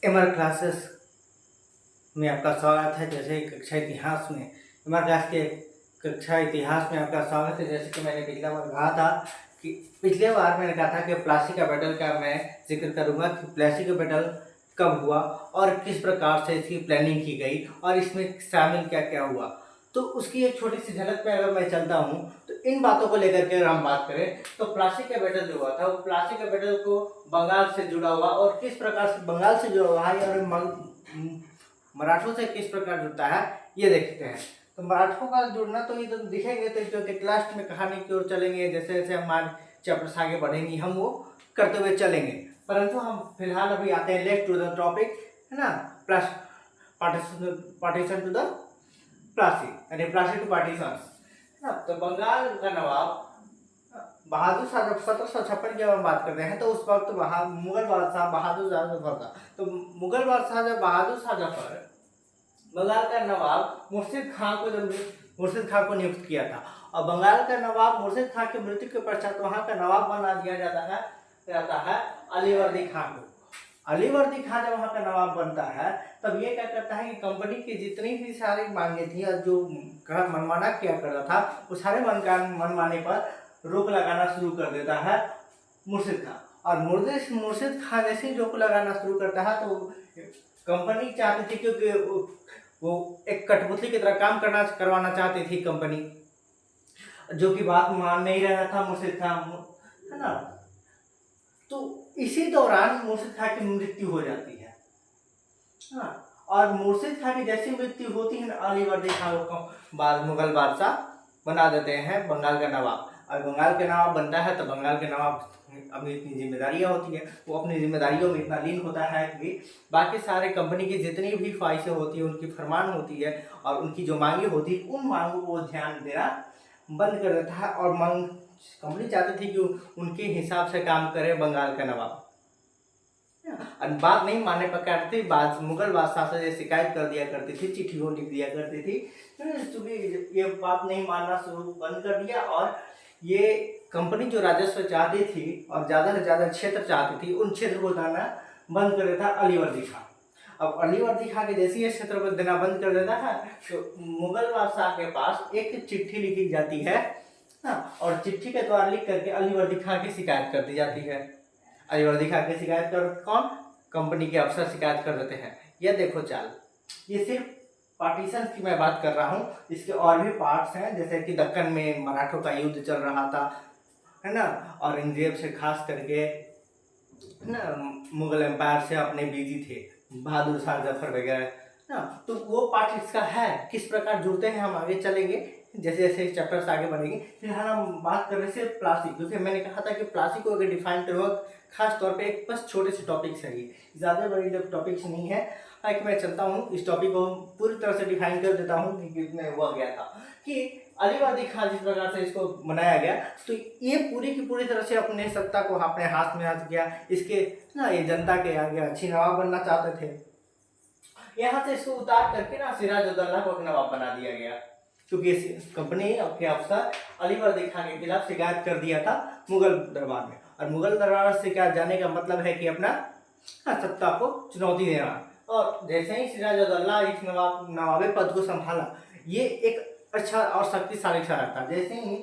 MR classes में आपका स्वागत है। जैसे कक्षा इतिहास में एमआर क्लास के कक्षा इतिहास में आपका स्वागत है। जैसे कि मैंने पिछला बार कहा था कि पिछले बार मैंने कहा था कि प्लासी का बैटल का मैं जिक्र करूंगा कि प्लासी का बैटल कब हुआ और किस प्रकार से इसकी प्लानिंग की गई और इसमें शामिल क्या क्या हुआ। तो उसकी एक छोटी सी झलक पे अगर मैं चलता हूँ तो इन बातों को लेकर के अगर हम बात करें तो प्लासी का बैटल जो हुआ था वो प्लासी का बैटल को बंगाल से जुड़ा हुआ और किस प्रकार से बंगाल से जुड़ा हुआ है और मराठों से किस प्रकार जुड़ता है ये देखते हैं। तो मराठों का जुड़ना तो ये तो दिखेंगे तो जो लास्ट में कहानी की ओर चलेंगे, जैसे जैसे हमारे चैप्टर्स आगे बढ़ेंगे हम वो करते हुए चलेंगे। परंतु हम फिलहाल अभी आते हैं लेट टू द टॉपिक, है ना। Plus partition to the Plassey यानी प्लासी टू पार्टीशन, है ना। तो बंगाल का नवाब बहादुर शाह जब 1756 की हम बात करते हैं तो उस वक्त मुगल बादशाह बहादुर शाह जफर था। तो मुगल बादशाह जब बहादुर शाह जफर बंगाल का नवाब मुर्शिद खां को नियुक्त किया था और बंगाल का नवाब मुर्शिद खां की मृत्यु के पश्चात वहां का नवाब बना दिया जाता है अलीवर्दी खां को। अलीवर्दी खां जब वहां का नवाब बनता है तब ये क्या करता है कि कंपनी की जितनी भी सारी मांगे थी और जो मनमाना किया करता था वो सारे मनमाने पर रोक लगाना शुरू कर देता है मुर्शिद खां। और मुर्शिद खां जैसे ही रोक लगाना शुरू करता है तो कंपनी चाहती थी, क्योंकि वो एक कठपुतली की तरह काम करवाना चाहती थी कंपनी, जो कि बात मान नहीं रहा था मुर्शिद खां, है ना। तो इसी दौरान मुर्शिद खां की मृत्यु हो जाती है, हाँ। और मुर्शिद खां की जैसी मृत्यु होती है अलीवर्दी खां को बाद मुगल बादशाह बना देते हैं बंगाल का नवाब। और बंगाल के नवाब बनता है तो बंगाल के नवाब अपनी इतनी जिम्मेदारियां होती है, वो अपनी जिम्मेदारियों में इतना लीन होता है कि बाकी सारे कंपनी की जितनी भी ख्वाहिशें होती है उनकी फरमान होती है और उनकी जो मांगे होती है उन मांगों को ध्यान देना बंद कर देता है और कंपनी चाहती थी कि उनके हिसाब से काम करे बंगाल का नवाब। और बात नहीं मानने पर करती बात मुगल बादशाह से शिकायत कर दिया करती थी, चिट्ठी को लिख दिया करती थी, ये बात नहीं मानना शुरू बंद कर दिया। और ये कंपनी जो राजस्व चाहती थी और ज्यादा से ज्यादा क्षेत्र चाहती थी उन क्षेत्र को देना बंद कर देता अलीवर्दी खां। अब अलीवर्दी खां के जैसे ये क्षेत्र को देना बंद कर देता है तो मुगल बादशाह के पास एक चिट्ठी लिखी जाती है, और चिट्ठी के द्वारा लिख करके अलीवर्दी खां की शिकायत कर दी जाती है। अलीवर्दी खां की शिकायत कर कौन, कंपनी के अफसर शिकायत कर देते हैं। यह देखो चाल, ये सिर्फ पार्टीशन की मैं बात कर रहा हूँ, इसके और भी पार्ट्स हैं जैसे कि दक्कन में मराठों का युद्ध चल रहा था, है ना। औरंगजेब से खास करके, है ना, मुगल एम्पायर से अपने बिजी थे, बहादुर शाह जफर वगैरह ना। तो वो पार्ट इसका है, किस प्रकार जुड़ते हैं हम आगे चलेंगे जैसे जैसे चैप्टर्स आगे बढ़ेंगे। फिलहाल हम बात कर रहे थे प्लासी, क्योंकि मैंने कहा था कि प्लासी को अगर डिफाइन करूँगा खास तौर पे एक बस छोटे से टॉपिक्स है, ये ज़्यादा बड़ी टॉपिक्स नहीं है। कि मैं चलता हूँ इस टॉपिक को पूरी तरह से डिफाइन कर देता हूँ कि कितने हुआ गया था कि अलीवर्दी खां जिस प्रकार से इसको बनाया गया तो ये पूरी की पूरी तरह से अपने सत्ता को अपने हाथ में हाथ किया। इसके ना ये जनता के आगे अच्छी नवाब बनना चाहते थे, यहाँ से इसको उतार करके ना सिराजुद्दौला को नवाब बना दिया गया, क्योंकि कंपनी के अफसर अलीवर्दी खां के खिलाफ शिकायत कर दिया था मुगल दरबार में। और मुगल दरबार से शिकायत जाने का मतलब है कि अपना सत्ता को चुनौती देना। और जैसे ही सिराजुद्दौला इस नवाबे पद को संभाला, ये एक अच्छा और शक्तिशाली शहर था। जैसे ही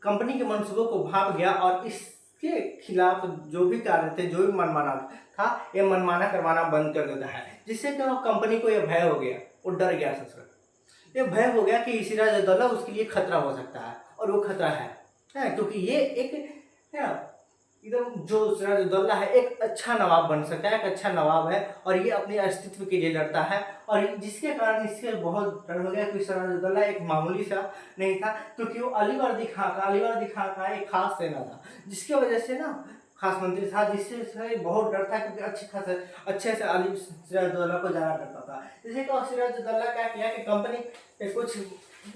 कंपनी के मंसूबों को भाप गया और इसके खिलाफ जो भी कार्य थे, जो भी मनमाना था, ये मनमाना करवाना बंद कर देता है, जिससे कि कंपनी को यह भय हो गया, वो डर गया ससुर, ये भय हो गया कि सिराजुद्दौला उसके लिए खतरा हो सकता है। और वो खतरा है, क्योंकि ये एक है एकदम जो सिराजुद्दौला है एक अच्छा नवाब बन सकता है, एक अच्छा नवाब है और ये अपने अस्तित्व के लिए लड़ता है। और जिसके कारण इससे बहुत डर हो गया कि सिराजुद्दौला एक मामूली सा नहीं था, क्योंकि वो अलीवर्दी खां का एक खास सेना था, जिसकी वजह से ना खास मंत्री था, जिससे बहुत डर था, क्योंकि अच्छे से अली सिराजुद्दौला को जाना करता था। जैसे कि सिराजुद्दौला क्या किया कि कंपनी के कुछ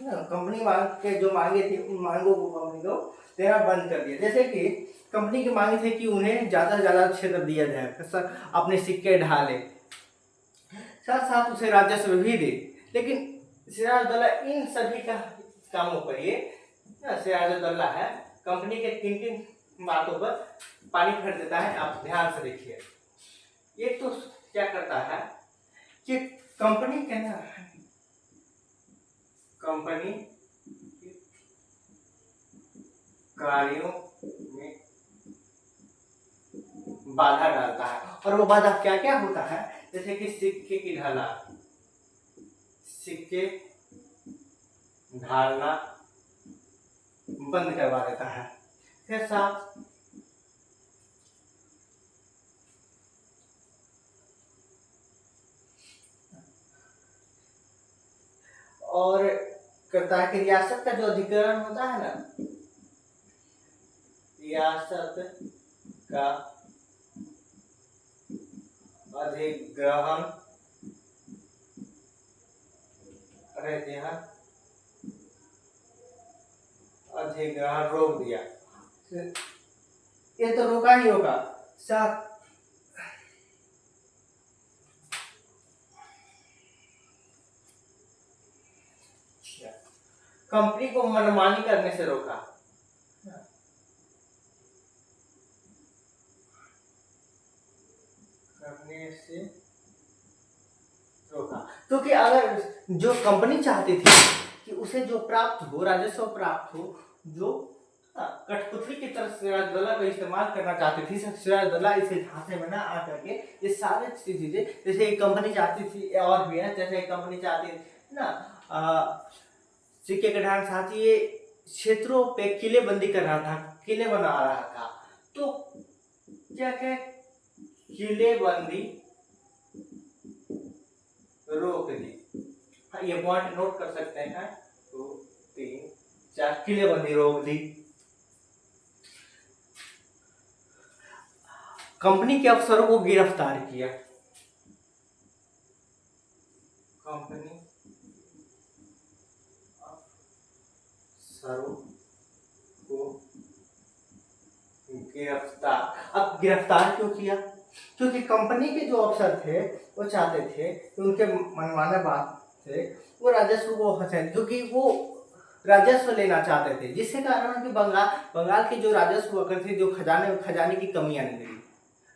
कंपनी के जो मांगे थी उन मांगों को कंपनी को देना बंद कर दिया। जैसे कि कंपनी की मांग थी कि उन्हें ज़्यादा से ज़्यादा क्षेत्र दिया जाए, अपने सिक्के ढाले, साथ साथ उसे राजस्व भी दे। लेकिन सिराजुद्दौला इन सभी कामों पर ये सिराजुद्दौला है कंपनी के किन किन बातों पर पानी फेर देता है, आप ध्यान से देखिए। ये तो क्या करता है कि कंपनी के ना, कंपनी कार्यों में बाधा डालता है। और वो बाधा क्या क्या होता है, जैसे कि सिक्के की ढलान, सिक्के ढालना बंद करवा देता है। फिर साथ और करता है कि रियासत का जो अधिग्रहण होता है ना, रियासत का अधिग्रहण अधिग्रहण रोक दिया। ये तो रोका ही होगा। साथ कंपनी को मनमानी करने से रोका, करने से रोका, क्योंकि अगर जो कंपनी चाहती थी कि उसे जो प्राप्त हो, राजस्व प्राप्त हो, जो कठपुतली की तरह सिराजदौला का इस्तेमाल करना चाहती थी, सिराजदौला इसे झांसे में ना आकर के ये सारी चीजें, जैसे एक कंपनी चाहती थी, और भी है, जैसे एक कंपनी चाहती थी ना सिक्के के ढाल, साथ ही ये क्षेत्रों पे किले बंदी कर रहा था, किले बना रहा था। तो क्या क्या किले बंदी रोक दी। हाँ, ये पॉइंट नोट कर सकते हैं। 2 3 4 किले बंदी रोक दी। कंपनी के अफसरों को गिरफ्तार किया, कंपनी अफसरों को गिरफ्तार। अब गिरफ्तार क्यों किया, क्योंकि कंपनी के जो अफसर थे वो चाहते थे कि उनके मनमाना बात से वो राजस्व को हंसे, क्योंकि वो राजस्व लेना चाहते थे, जिससे कारण कि बंगाल के जो राजस्व थे, जो खजाने की कमी आने लगी।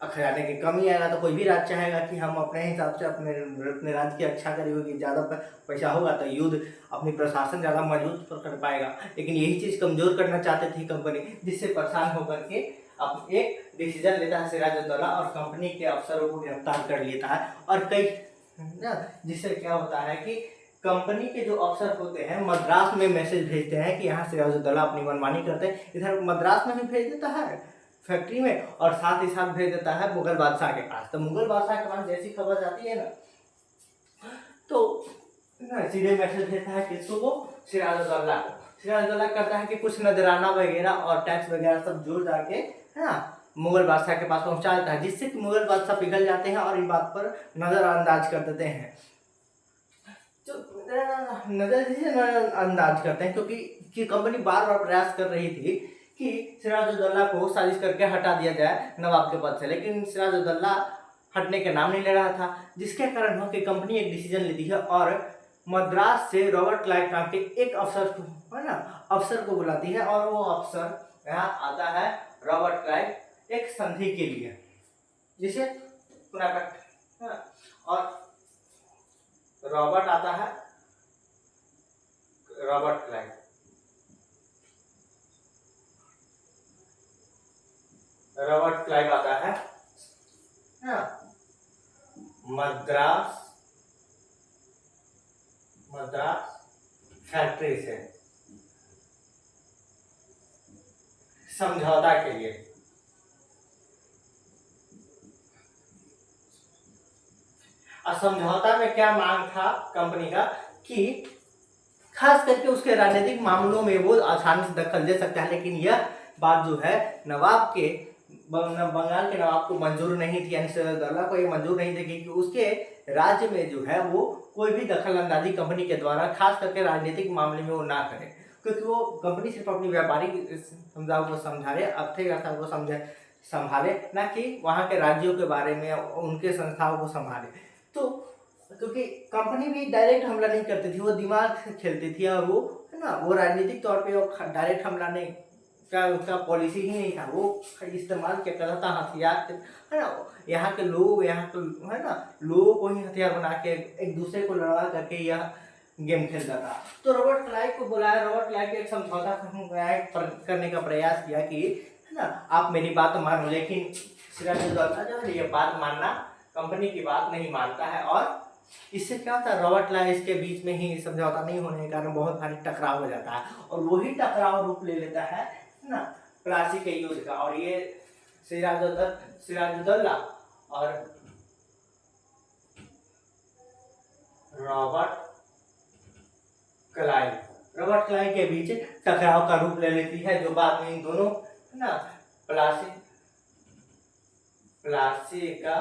अब खजाने की कमी आएगा तो कोई भी राज्य चाहेगा कि हम अपने हिसाब से अपने राज्य की रक्षा करें, क्योंकि ज़्यादा पैसा होगा तो युद्ध अपनी प्रशासन ज़्यादा मजबूत कर पाएगा। लेकिन यही चीज़ कमजोर करना चाहते थे कंपनी, जिससे परेशान होकर के अब एक डिसीजन लेता है सिराजुद्दौला और कंपनी के अफसरों को गिरफ्तार कर लेता है। और कई ना, जिससे क्या होता है कि कंपनी के जो अफसर होते हैं मद्रास में मैसेज भेजते हैं कि यहाँ सिराजुद्दौला अपनी मनमानी करते हैं, इधर मद्रास में भी भेज देता है फैक्ट्री में, और साथ ही साथ भेज देता है मुगल बादशाह के पास। तो मुगल बादशाह के पास जैसी खबर जाती है ना, तो सीधे मैसेज भेजता है किसको, वो सिराजुद्दौला को। सिराजुद्दौला करता है कि कुछ नजराना वगैरह और टैक्स वगैरह सब जोड़ जाके है ना मुगल बादशाह के पास पहुंचा देता है, जिससे कि मुगल बादशाह पिघल जाते हैं और इस बात पर नजरअंदाज कर देते हैं। तो नजरअंदाज करते हैं, क्योंकि कंपनी बार बार प्रयास कर रही थी कि सिराजुद्दौला को साजिश करके हटा दिया जाए नवाब के पद से, लेकिन सिराजुद्दौला हटने का नाम नहीं ले रहा था, जिसके कारण हो कि कंपनी एक डिसीजन लेती है और मद्रास से रॉबर्ट क्लाइव नाम के एक अफसर को, है ना, अफसर को बुलाती है। और वो अफसर यहाँ आता है रॉबर्ट क्लाइव एक संधि के लिए, जिसे और रॉबर्ट आता है, रॉबर्ट क्लाइव आता है ना मद्रास फैक्ट्री से समझौता के लिए। और समझौता में क्या मांग था कंपनी का कि खास करके उसके राजनीतिक मामलों में वो आसानी से दखल दे सकता है, लेकिन यह बात जो है बंगाल के नवाब को मंजूर नहीं थी, यानी सिराजुद्दौला को ये मंजूर नहीं थी कि उसके राज्य में जो है वो कोई भी दखल अंदाजी कंपनी के द्वारा खास करके राजनीतिक मामले में वो ना करे, क्योंकि वो कंपनी सिर्फ अपनी व्यापारिक समझाओ को समझाए, अर्थव्यवस्था को संभाले, ना कि वहाँ के राज्यों के बारे में उनके संस्थाओं को संभाले। तो क्योंकि कंपनी भी डायरेक्ट हमला नहीं करती थी, वो दिमाग से खेलती थी, और वो है ना वो राजनीतिक तौर पे वो डायरेक्ट हमला नहीं का उसका पॉलिसी ही नहीं था। वो इस्तेमाल क्या करता था हथियार के, है ना, यहाँ के लोग, यहाँ के, है ना, लोगों को ही हथियार बना के एक दूसरे को लड़वा करके यह गेम खेलता था। तो रॉबर्ट क्लाइव को बुलाया, रॉबर्ट क्लाइव के एक समझौता करने का प्रयास किया कि, है ना, आप मेरी बात मानो, लेकिन सिराजुद्दौला जो है ये बात मानना, कंपनी की बात नहीं मानता है। और इससे क्या होता है, रॉबर्ट क्लाइव इसके बीच में ही समझौता नहीं होने के कारण बहुत भारी टकराव हो जाता है, और वही टकराव रूप ले लेता है ना प्लासी के युद्ध का। और ये सिराजुद्दौला और रॉबर्ट रॉबर्ट क्लाइव के बीच टकराव का रूप ले लेती है, जो बाद में इन दोनों, है ना, प्लासी का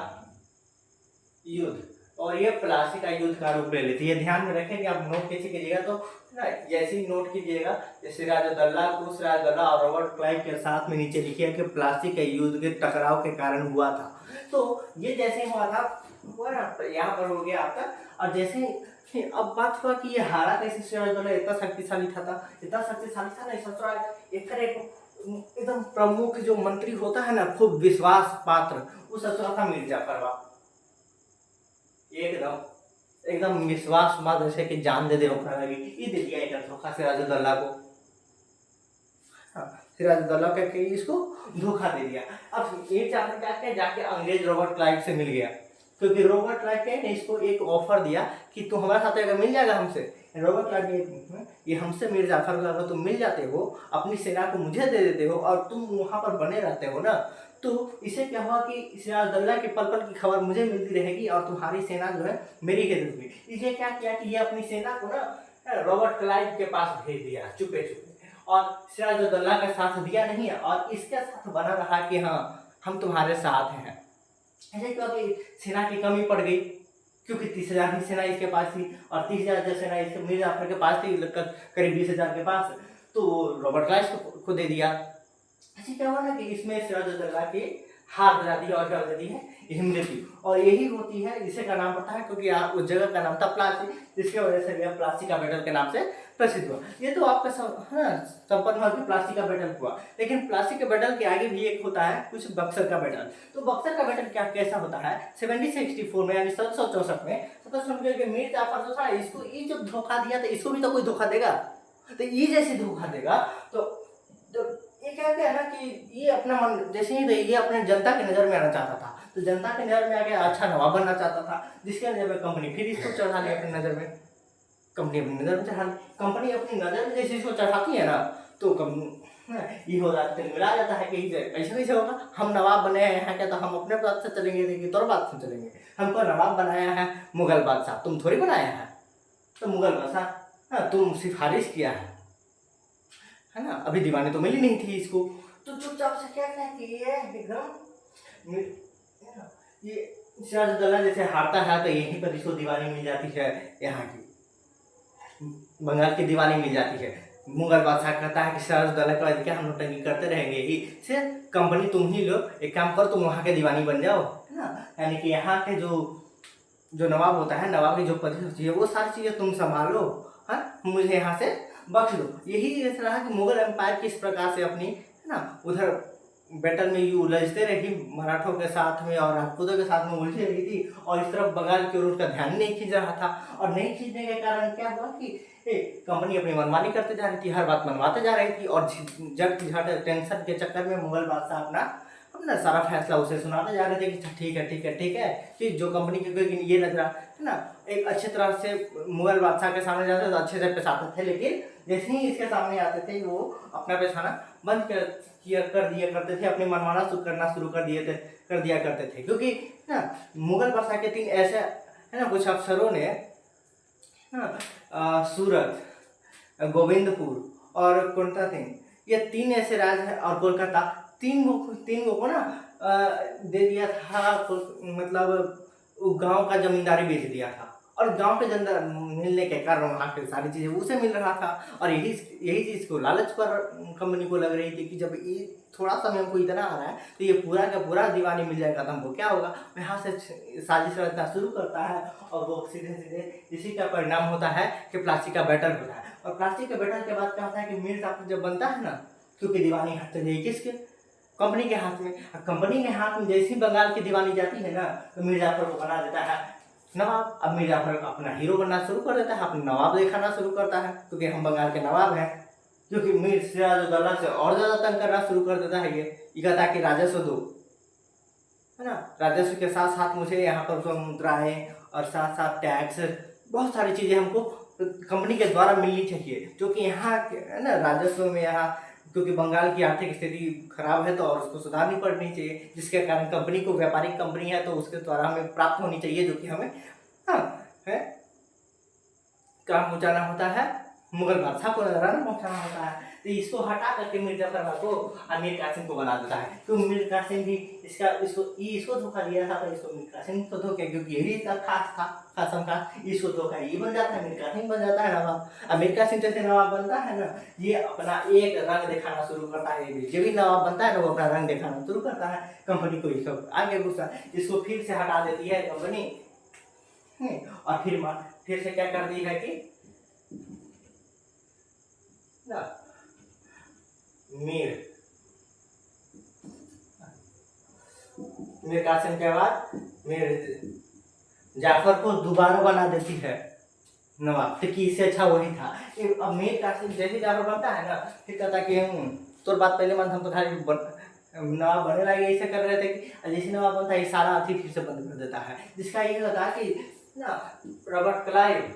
युद्ध, और ये प्लासी का युद्ध का रूप ले लेती है। ध्यान में रखेंगे, आप नोट कैसे कीजिएगा, तो ना जैसे ही नोट कीजिएगा, सिराजुद्दौला और रॉबर्ट क्लाइव के साथ में नीचे लिखिए कि प्लासी के युद्ध के टकराव के कारण हुआ था। तो ये जैसे हुआ था, हुआ ना, यहाँ पर हो गया आपका। और जैसे अब बात हुआ कि ये हारा कैसे, सिराजुद्दौला इतना शक्तिशाली था ना, ससुराल एकदम प्रमुख जो मंत्री होता है ना, खूब विश्वास पात्र, वो ससुराल था मीर जाफर। एकदम विश्वास मत जैसे कि जान दे अपना लगी, ये दे दिया एक धोखा सिराजुद्दौला को। सिराजुद्दौला के इसको धोखा दे दिया। अब ये जाकर क्या किया, जाके अंग्रेज रॉबर्ट क्लाइव से मिल गया, क्योंकि रॉबर्ट क्लाइव ने इसको एक ऑफर दिया कि तू हमारे साथ अगर मिल जाएगा हमसे, रॉबर्ट क्लाइव ये हमसे मीर जाफर को अगर तुम मिल जाते हो, अपनी सेना को मुझे दे देते हो और तुम वहां पर बने रहते हो ना, तो इससे क्या हुआ कि सिराजुद्दौला के पल पल की खबर मुझे मिलती रहेगी और तुम्हारी सेना जो है मेरी हिफाजत होगी। इसलिए क्या किया कि ये अपनी सेना को ना रॉबर्ट क्लाइव के पास भेज दिया चुपे चुपे, और सिराजुद्दौला का साथ दिया नहीं है, और इसके साथ बना रहा कि हाँ हम तुम्हारे साथ हैं। ऐसे क्योंकि सेना की कमी पड़ गई, क्योंकि 30,000 की सेना इसके पास थी, और 30,000 जो सेना इसके मीर जाफर के पास थी, करीब 20,000 के पास, तो रॉबर्ट क्लाइव को दे दिया। ऐसे क्या हुआ ना कि इसमें सिराजुद्दौला की हार हो जाती है, और क्या हो जाती है, मृत्यु। और यही होती है, इसे का नाम पता है क्योंकि उस जगह का नाम था प्लासी, जिसकी वजह से यह प्लासी का बैटल के नाम से प्रसिद्ध हुआ। ये तो आपका संपन्न हुआ कि प्लासी का बैटल हुआ, लेकिन प्लासी के बैटल के आगे भी एक होता है कुछ बक्सर का बैटल। तो बक्सर का बैटल क्या कैसा होता है, 1764 में, यानी 1764 में, 1764 के मीर जाफर जो था, इसको ये जो धोखा दिया था, इसको भी तो कोई धोखा देगा, तो ये जैसे धोखा देगा, तो ये क्या है ना कि ये अपना मन जैसे ही ये अपने जनता की नज़र में आना चाहता था, तो जनता की नज़र में आके अच्छा नवाब बनना चाहता था, जिसके नज़र में कंपनी फिर इसको चढ़ा ली अपनी नज़र में, कंपनी अपनी नज़र में चढ़ा ली। कंपनी अपनी नज़र में जैसे इसको चढ़ाती है ना, तो ये हो जाता है, मिला जाता है कि ऐसा कैसे होगा, हम नवाब बने हैं यहाँ के, तो हम अपने बात से चलेंगे, देखिए तौर बात से चलेंगे, हमको नवाब बनाया है मुगल बादशाह, तुम थोड़ी बनाया है, तो मुगल बादशाह हाँ तुम सिफारिश किया है ना, अभी दीवानी तो मिली नहीं थी इसको, तो चुपचाप से क्या कहती है एकदम, ये सिराजुद्दौला जैसे हारता है तो यहीं पर इसको दीवानी मिल जाती है, यहाँ की बंगाल की दीवानी मिल जाती है। मुगल बादशाह कहता है कि सिराजुद्दौला के बाद क्या हम नौटंकी करते रहेंगे ही, से कंपनी तुम ही लो, एक काम करो तुम वहाँ के दीवानी बन जाओ, है ना, यानी कि यहाँ के जो नवाब होता है, नवाब की जो पदवी होती है, वो सारी चीज़ें तुम संभालो, हाँ मुझे यहाँ से बख्श दो। यही रहा कि मुगल एम्पायर किस प्रकार से अपनी, है ना, उधर बैटल में ये उलझते रही, मराठों के साथ में और राजपूतों के साथ में उलझी रही थी, और इस तरफ बंगाल की ओर उसका ध्यान नहीं खींच रहा था, और नहीं खींचने के कारण क्या हुआ कि कंपनी अपनी मनमानी करते जा रही थी, हर बात मनवाते जा रही थी, और जट झट टेंशन के चक्कर में मुगल बादशाह अपना सारा फैसला उसे सुनाते जा रहे थे कि ठीक है कि जो कंपनी की ये लग रहा है ना, एक अच्छी तरह से मुगल बादशाह के सामने जाते तो अच्छे से पेशाते थे, लेकिन जैसे ही इसके सामने आते थे वो अपना पेशाना बंद कर दिया करते थे, अपनी मनमाना करना शुरू कर दिया करते थे, क्योंकि ना मुगल बादशाह के 3 ऐसे, है ना, कुछ अफसरों ने सूरत, गोविंदपुर और कोलकाता थे, ये 3 ऐसे राज्य हैं, और कोलकाता, तीन गो को ना दे दिया था, मतलब गांव का जमींदारी बेच दिया था, और गांव के जमींदार मिलने के कारण वहाँ के सारी चीज़ें उसे मिल रहा था, और यही चीज़ को लालच पर कंपनी को लग रही थी कि जब ये थोड़ा सा हमको इतना आ रहा है तो ये पूरा का पूरा दीवानी मिल जाएगा, तो हमको क्या होगा, यहाँ से साजिश रचना शुरू करता है, और वो सीधे सीधे इसी का परिणाम होता है कि प्लासी का बैटल होता है। और प्लासी के बैटल के बाद क्या होता है कि मीर जाफर जब बनता है ना, क्योंकि दीवानी हाथ चली गई किसके, कंपनी के हाथ में। कंपनी के हाथ में जैसे ही बंगाल की दीवानी जाती है ना, तो मीर जाफर को बना देता है नवाब। अब मीर जाफर अपना हीरो बनना शुरू कर देता है, अपना नवाब दिखाना शुरू करता है, क्योंकि हम बंगाल के नवाब हैं। क्योंकि मीर सिराजुद्दौला से और ज़्यादा तंग करना शुरू कर देता है। ये कहता है कि राजस्व दो, है ना, राजस्व के साथ साथ मुझे यहाँ पर मुद्राएं और साथ साथ टैक्स, बहुत सारी चीज़ें हमको कंपनी के द्वारा मिलनी चाहिए। जो कि यहाँ है ना, राजस्व में यहाँ, क्योंकि बंगाल की आर्थिक स्थिति खराब है तो और उसको सुधारनी पड़नी चाहिए, जिसके कारण कंपनी को, व्यापारिक कंपनी है तो उसके द्वारा हमें प्राप्त होनी चाहिए, जो कि हमें है काम पहुँचाना होता है, मुगल बादशाह को नजराना पहुँचाना होता है। तो इसको हटा करके मीर जाफर को मीर कासिम को बना देता है। तो मीर कासिम भी इसको धोखा दिया था, तो इसको मीर कासिम को धोखा, क्योंकि यही इसका खास था, खासम खास इसको धोखा, ये बन जाता है, मीर कासिम बन जाता है नवाब। अब मीर कासिम जैसे नवाब बनता है ना, ये अपना एक रंग दिखाना शुरू करता है। जो भी नवाब बनता है ना, वो अपना रंग दिखाना शुरू करता है कंपनी को। ये सब आगे गुस्सा, इसको फिर से हटा देती है कंपनी, और फिर से क्या कर दी है कि मीर कासिम के बाद मीर जाफर को दोबारा बना देती है नवाब, तो कि इससे अच्छा वही था। अब मीर कासिम जैसे जाफर बनता है ना, फिर कहता कि तोर बात पहले मन हम तो खाली नवाब बनने लगे, ऐसे कर रहे थे कि जैसे नवाब बनता है सारा अथी फिर से बंद कर देता है। जिसका ये होता है कि ना रॉबर्ट क्लाइव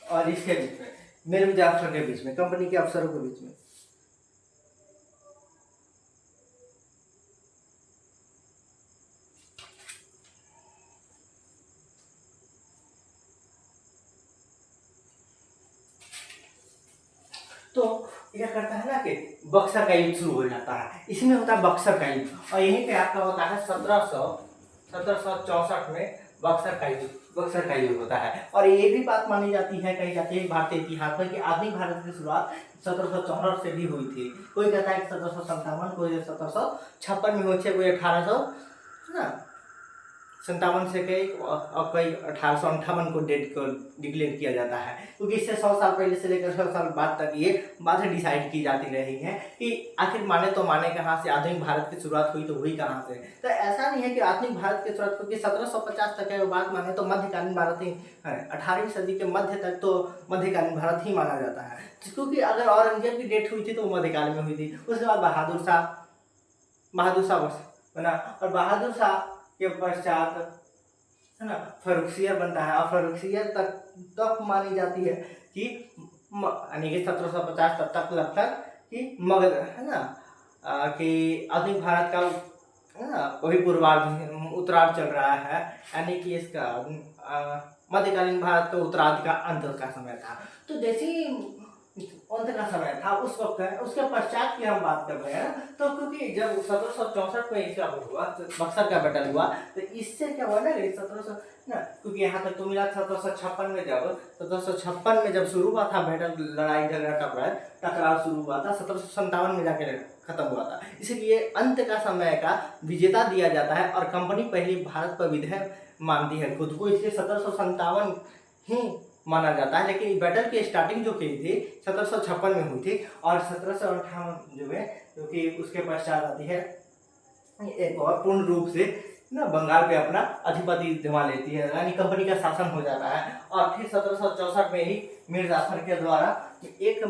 और इसके बीच में, मीर जाफर के बीच में, कंपनी के अफसरों के बीच में। तो क्या करता है ना कि बक्सर का युद्ध शुरू हो जाता है। इसमें होता है बक्सर का युद्ध, और यहीं पे आपका होता है 1764 में बक्सर का युद्ध होता है। और ये भी बात मानी जाती है, कही जाती है भारतीय इतिहास में, कि आधुनिक भारत की शुरुआत 1764 से भी हुई थी। कोई कहता है 1757, कोई 1756 में हुई थी, कोई 1857 से कई, और कई 1858 को डेट को डिक्लेयर किया जाता है, क्योंकि इससे 100 साल पहले से लेकर 100 साल बाद तक ये बातें डिसाइड की जाती रही हैं कि आखिर माने तो माने कहाँ से, आधुनिक भारत की शुरुआत हुई तो हुई कहाँ से। तो ऐसा नहीं है कि आधुनिक भारत की शुरुआत, क्योंकि 1750 तक है वो बात माने तो मध्यकालीन भारत ही है, 18वीं सदी के मध्य तक तो मध्यकालीन भारत ही माना जाता है। क्योंकि अगर औरंगजेब की डेट हुई थी तो वो मध्यकाल में हुई थी। उसके बाद बहादुर शाह बना, और बहादुर शाह के पश्चात है ना फर्रुखसियर बनता है, और फर्रुखसियर तक मानी जाती है कि यानी कि 1750 तक लगभग कि मगध है ना, कि आधुनिक भारत का है ना वही पूर्वार्ध उत्तरार्ध चल रहा है, यानी कि इसका मध्यकालीन भारत का उत्तरार्ध का अंत का समय था। तो जैसे ही अंत का समय था उस वक्त है, उसके पश्चात की हम बात कर रहे हैं, तो क्योंकि जब 1764 में इसका हुआ, तो बक्सर का बैटल हुआ, तो इससे क्या हुआ ना 1700 ना, क्योंकि यहाँ तक तो मिला 1756 में जब शुरू हुआ था बैटल, लड़ाई झगड़ा टकराव शुरू हुआ था, 1757 में जाके खत्म हुआ था। इसलिए अंत का समय का विजेता दिया जाता है, और कंपनी पहली भारत पर विजय मानती है खुद को, इसलिए 1757 ही माना जाता है। लेकिन बैटल की स्टार्टिंग जो की थी 1756 में हुई थी, और 1758 जो है, क्योंकि उसके पश्चात आती है एक और पूर्ण रूप से ना बंगाल पे अपना अधिपति जमा लेती है, यानी कंपनी का शासन हो जाता है। और फिर 1764 में ही मीर जाफर के द्वारा एक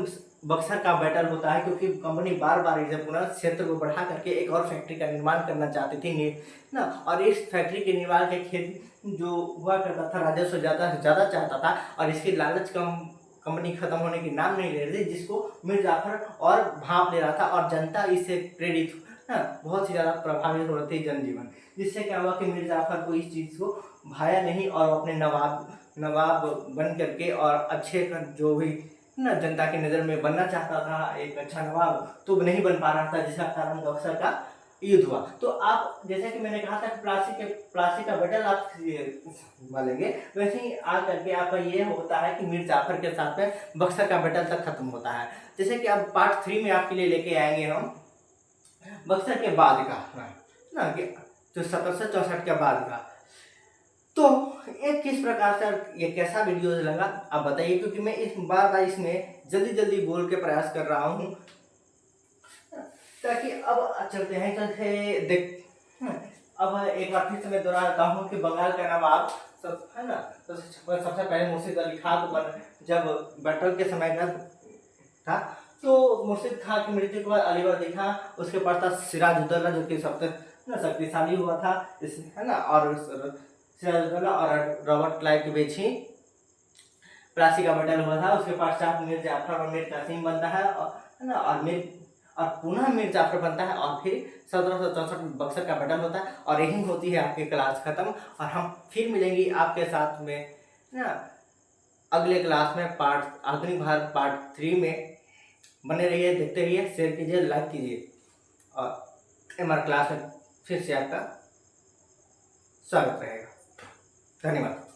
बक्सर का बैटल होता है, क्योंकि कंपनी बार बार इसे पुनः क्षेत्र को बढ़ा करके एक और फैक्ट्री का निर्माण करना चाहती थी ना, और इस फैक्ट्री के निर्माण के खेती जो हुआ करता था, राजस्व ज़्यादा से ज़्यादा चाहता था, और इसकी लालच कंपनी खत्म होने की नाम नहीं ले रही थी, जिसको मीर जाफर और भाप ले रहा था, और जनता इससे प्रेरित बहुत ही ज़्यादा प्रभावित हो रहे थे जनजीवन। जिससे क्या हुआ कि मीर जाफर को इस चीज़ को भाया नहीं, और अपने नवाब बन करके और अच्छे जो भी ना जनता की नज़र में बनना चाहता था एक अच्छा नवाब, तो नहीं बन पा रहा था, जिसका कारण बक्सर का युद्ध हुआ। तो आप जैसे कि मैंने कहा था प्लासी का बैटल आप बोलेंगे, वैसे ही आ करके आपका ये होता है कि मीर जाफर के साथ में बक्सर का बैटल तक खत्म होता है। जैसे कि अब पार्ट 3 में आपके लिए लेके आएंगे हम बक्सर के बाद का ना, कि जो 1764 के बाद का, तो एक किस प्रकार से ये कैसा वीडियो लगा आप बताइए, क्योंकि मैं इस बार बार इसमें जल्दी जल्दी बोल के प्रयास कर रहा हूँ, ताकि अब चलते हैं कैसे देख। अब एक बार फिर से मैं दोहराता हूँ कि बंगाल का नवाब सब है ना, तो सबसे पहले मुर्शिद अली खान जब बैटल के समय का था, तो मुर्शिद खान की मृत्यु के बाद अलीवर देखा, उसके पास था सिराजुद्दौला जो कि सबसे ना शक्तिशाली हुआ था इस है ना, और सिराजुद्दौला और रॉबर्ट क्लाइव के बीच ही प्लासी का बैटल हुआ था। उसके पश्चात मीर जाफर और मीर कासिम बनता है और है ना, और पुनः मीर जाफर बनता है, और फिर 1764 में बक्सर का बैटल होता है, और यही होती है आपकी क्लास खत्म। और हम फिर मिलेंगे आपके साथ में ना अगले क्लास में पार्ट आधुनिक भारत पार्ट 3 में। बने रहिए, देखते रहिए, शेयर कीजिए, लाइक कीजिए, और हमारे क्लास में फिर से आपका स्वागत रहेगा। धन्यवाद।